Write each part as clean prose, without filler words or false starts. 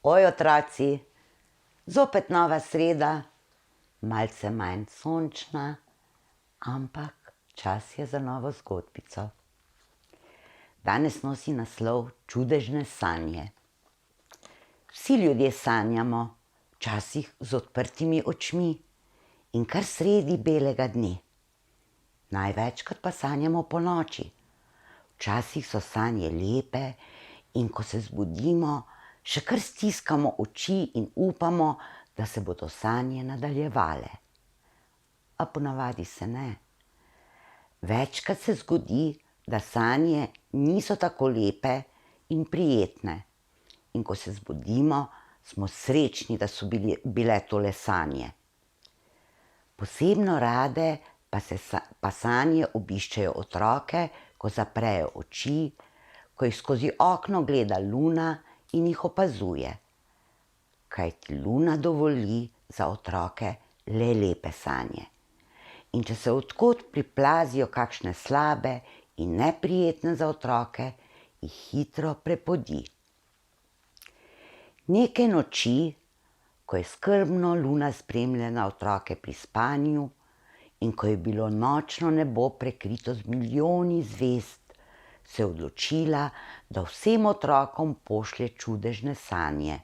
Oj, otroci, zopet nova sreda, malce manj sončna, ampak čas je za novo zgodbico. Danes nosi naslov Čudežne sanje. Vsi ljudje sanjamo, včasih z odprtimi očmi in kar sredi belega dne. Največkrat pa sanjamo ponoči. Včasih so sanje lepe in ko se zbudimo, še kar stiskamo oči in upamo, da se bodo sanje nadaljevale. A ponavadi se ne. Večkrat se zgodi, da sanje niso tako lepe in prijetne. In ko se zbudimo, smo srečni, da so bile tole sanje. Posebno rade pa sanje obiščejo otroke, ko zaprejo oči, ko jih skozi okno gleda luna in jih opazuje. Kajti luna dovoli za otroke le lepe sanje. In če se od kod priplazijo kakšne slabe in neprijetne za otroke, jih hitro prepodi. Nekaj noči, ko je skrbno luna spremljala otroke pri spanju in ko je bilo nočno nebo prekrito z milijoni zvezd, se je odločila, da vsem otrokom pošlje čudežne sanje.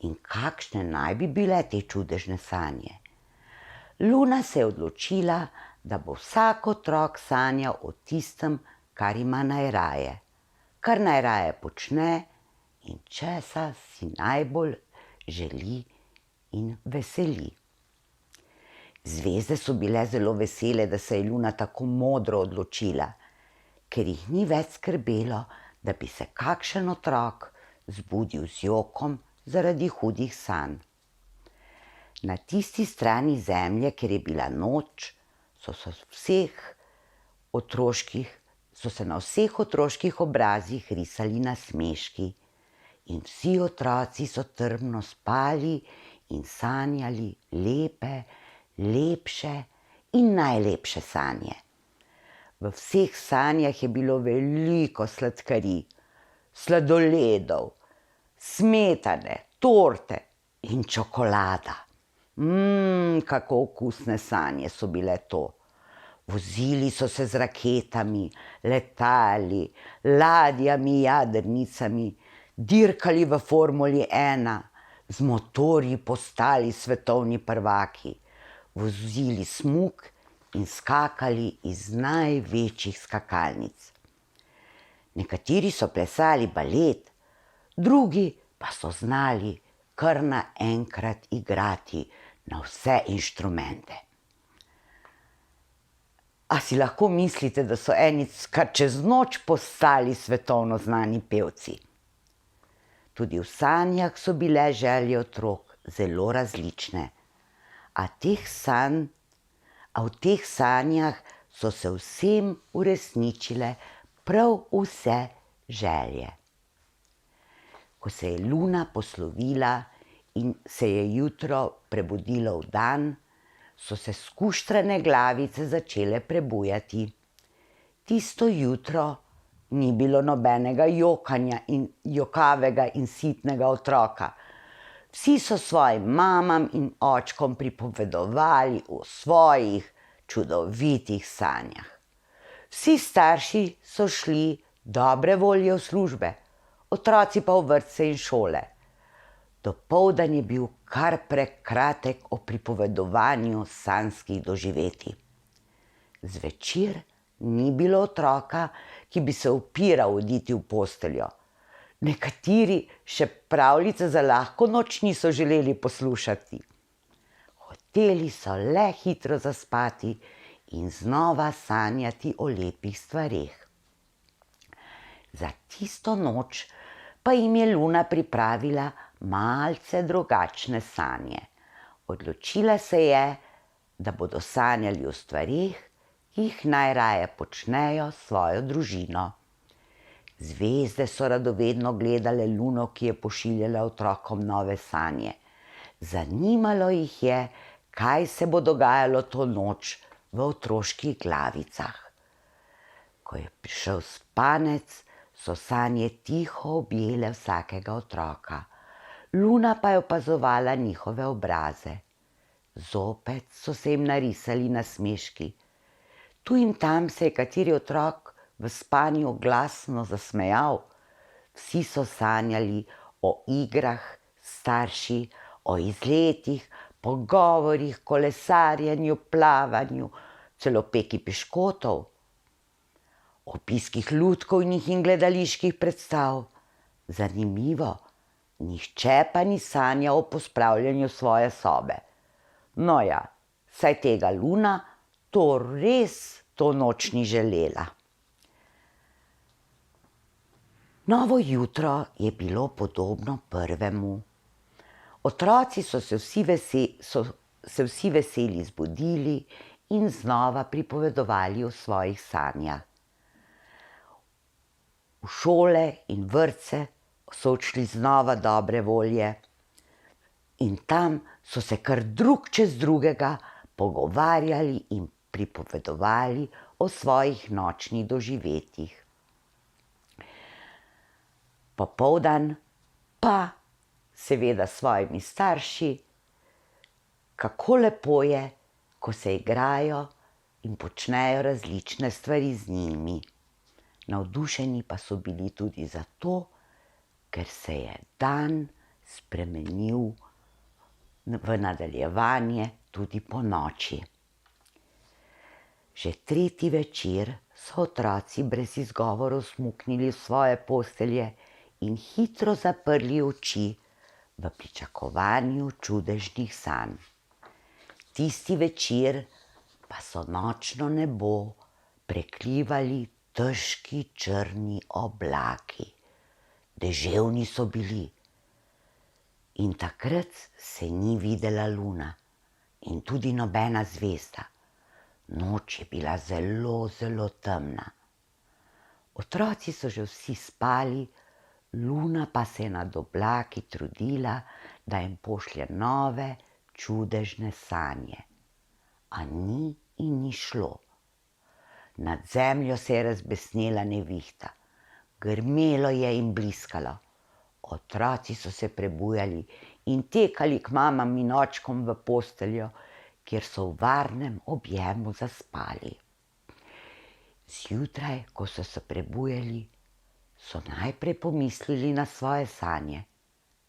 In kakšne naj bi bile te čudežne sanje? Luna se je odločila, da bo vsak otrok sanjal o tistem, kar ima najraje, kar najraje počne in česa si najbolj želi in veseli. Zvezde so bile zelo vesele, da se je luna tako modro odločila, ker jih ni več skrbelo, da bi se kakšen otrok zbudil z jokom zaradi hudih sanj. Na tisti strani zemlje, kjer je bila noč, so se na vseh otroških obrazih risali nasmeški in vsi otroci so trdno spali in sanjali lepe, lepše in najlepše sanje. V vseh sanjah je bilo veliko sladkarij, sladoledov, smetane, torte in čokolada. Kako okusne sanje so bile to. Vozili so se z raketami, letali, ladjami, jadrnicami, dirkali v Formuli 1, z motorji postali svetovni prvaki, vozili smuk in skakali iz največjih skakalnic. Nekateri so plesali balet, drugi pa so znali kar naenkrat igrati na vse inštrumente. A si lahko mislite, da so eni kar čez noč postali svetovno znani pevci? Tudi v sanjah so bile želje otrok zelo različne, a v teh sanjah so se vsem uresničile prav vse želje. Ko se je luna poslovila in se je jutro prebudilo v dan, so se skuštrane glavice začele prebujati. Tisto jutro ni bilo nobenega jokanja in jokavega in sitnega otroka. Vsi so svojim mamam in očkom pripovedovali o svojih čudovitih sanjah. Vsi starši so šli dobre volje v službe, otroci pa v vrtce in šole. Dopoldan je bil kar prekratek o pripovedovanju sanjskih doživetij. Zvečer ni bilo otroka, ki bi se upiral oditi v posteljo. Nekateri še pravljice za lahko noč niso želeli poslušati. Hoteli so le hitro zaspati in znova sanjati o lepih stvareh. Za tisto noč pa jim je luna pripravila malce drugačne sanje. Odločila se je, da bodo sanjali o stvareh, ki jih najraje počnejo s svojo družino. Zvezde so radovedno gledale luno, ki je pošiljala otrokom nove sanje. Zanimalo jih je, kaj se bo dogajalo to noč v otroških glavicah. Ko je prišel spanec, so sanje tiho objele vsakega otroka. Luna pa je opazovala njihove obraze. Zopet so se jim narisali nasmeški. Tu in tam se je kateri otrok v spanju glasno zasmejal. Vsi so sanjali o igrah, starši, o izletih, pogovorih, kolesarjenju, plavanju, celo peki piškotov, obiskih lutkovnih in gledaliških predstav. Zanimivo, nihče pa ni sanjal o pospravljanju svoje sobe. No ja, saj tega Luna to noč ni želela. Novo jutro je bilo podobno prvemu. Otroci so se vsi veseli zbudili in znova pripovedovali o svojih sanjah. V šole in vrtce so odšli znova dobre volje in tam so se kar drug čez drugega pogovarjali in pripovedovali o svojih nočnih doživetjih. Popoldan pa seveda s svojimi starši, kako lepo je, ko se igrajo in počnejo različne stvari z njimi. Navdušeni pa so bili tudi zato, ker se je dan spremenil v nadaljevanje tudi ponoči. Že tretji večer so otroci brez izgovorov smuknili v svoje postelje in hitro zaprli oči v pričakovanju čudežnih sanj. Tisti večer pa so nočno nebo prekrivali težki črni oblaki. Deževni so bili in takrat se ni videla Luna in tudi nobena zvezda. Noč je bila zelo, zelo temna. Otroci so že vsi spali, Luna pa se je nad oblaki trudila, da jim pošlje nove, čudežne sanje. A ni in ni šlo. Nad zemljo se je razbesnela nevihta. Grmelo je in bliskalo. Otroci so se prebujali in tekali k mamam in očkom v posteljo, kjer so v varnem objemu zaspali. Zjutraj, ko so se prebujali, so najprej pomislili na svoje sanje,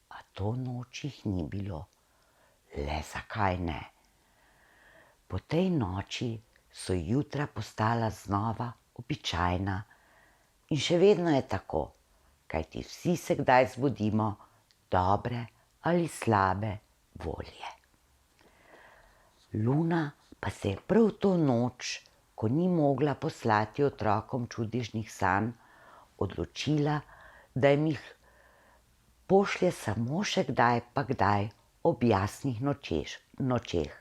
a to noč jih ni bilo. Le zakaj ne? Po tej noči so jutra postala znova običajna in še vedno je tako, kajti vsi se kdaj zbudimo dobre ali slabe volje. Luna pa se je prav to noč, ko ni mogla poslati otrokom čudežnih sanj, odločila, da jim jih pošlje samo še kdaj pa kdaj ob jasnih nočeh.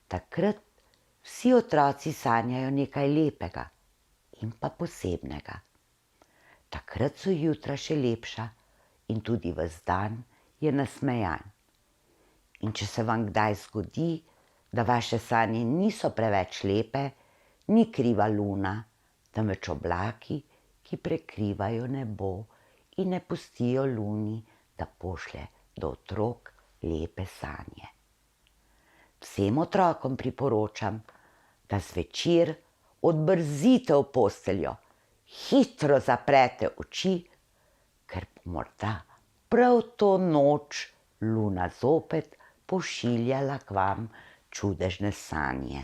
Takrat vsi otroci sanjajo nekaj lepega in pa posebnega. Takrat so jutra še lepša in tudi ves dan je nasmejan. In če se vam kdaj zgodi, da vaše sanje niso preveč lepe, ni kriva Luna, temveč oblaki, ki prekrivajo nebo in ne pustijo Luni, da pošlje do otrok lepe sanje. Vsem otrokom priporočam, da zvečer odbrzite v posteljo, hitro zaprete oči, ker bo morda prav to noč Luna zopet pošiljala k vam čudežne sanje.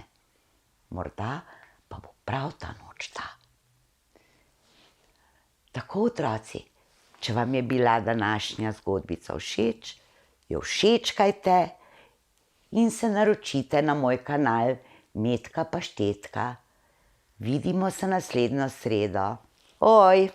Morda pa bo prav ta noč ta. Tako, otroci, če vam je bila današnja zgodbica všeč, jo všečkajte in se naročite na moj kanal Metka Paštetka. Vidimo se naslednjo sredo. Oj!